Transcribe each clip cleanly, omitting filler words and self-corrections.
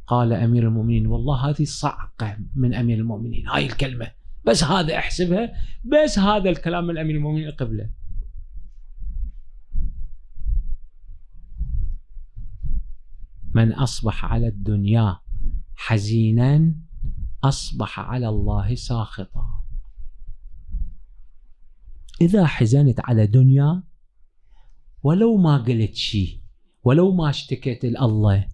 قال أمير المؤمنين والله هذه صعقة من أمير المؤمنين، هاي الكلمة بس هذا احسبها، بس هذا الكلام من أمير المؤمنين قبله. من أصبح على الدنيا حزينا أصبح على الله ساخطا. إذا حزنت على دنيا ولو ما قلت شيء، ولو ما اشتكيت لله،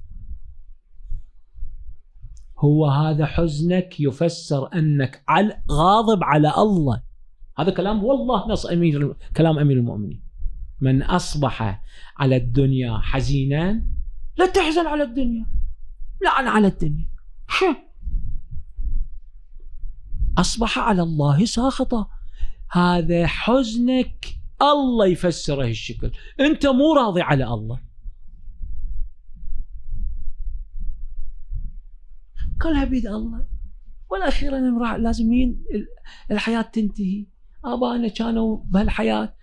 هو هذا حزنك يفسر أنك غاضب على الله. هذا كلام والله نص كلام أمير المؤمنين. من أصبح على الدنيا حزينا، لا تحزن على الدنيا، لعن على الدنيا، أصبح على الله ساخطا. هذا حزنك الله يفسره الشكل، أنت مو راضي على الله. كلها بيد الله، والأخيرا لازم الحياة تنتهي. آبائنا كانوا بهالحياة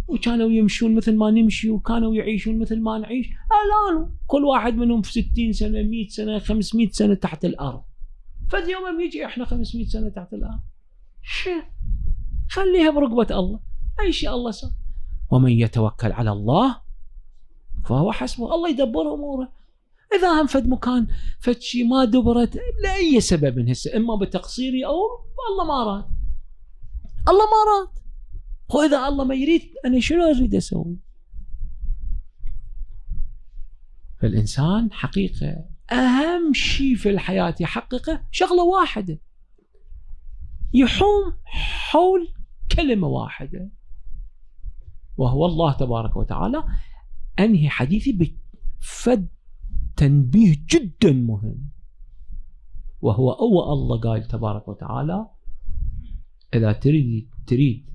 وكانوا يمشون مثل ما نمشي، وكانوا يعيشون مثل ما نعيش. الآن كل واحد منهم في 60 سنة 100 سنة 500 سنة تحت الأرض. فد يوم يجي إحنا 500 سنة تحت الأرض، خليها برقبة الله، أي شيء الله سا. ومن يتوكل على الله فهو حسبه. الله يدبر أموره. إذا هم فد مكان فد شيء ما دبرت لأي سبب من هسه، إما بتقصيري أو الله ما راد، الله ما راد. وإذا الله ما يريد أنا شنو أريد أسوي؟ فالإنسان حقيقة أهم شيء في الحياة يحققه شغلة واحدة، يحوم حول كلمة واحدة، وهو الله تبارك وتعالى. أنهي حديثي بفد تنبيه جدا مهم، وهو الله قال تبارك وتعالى إذا تريد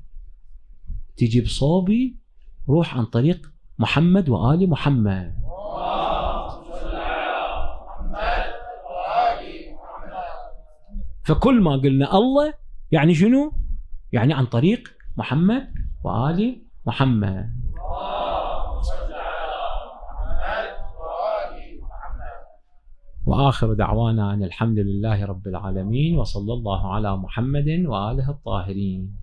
تجيب صوبي روح عن طريق محمد وآل محمد. فكل ما قلنا الله يعني شنو؟ يعني عن طريق محمد وآل محمد. وآخر دعوانا أن الحمد لله رب العالمين، وصلى الله على محمد وآله الطاهرين.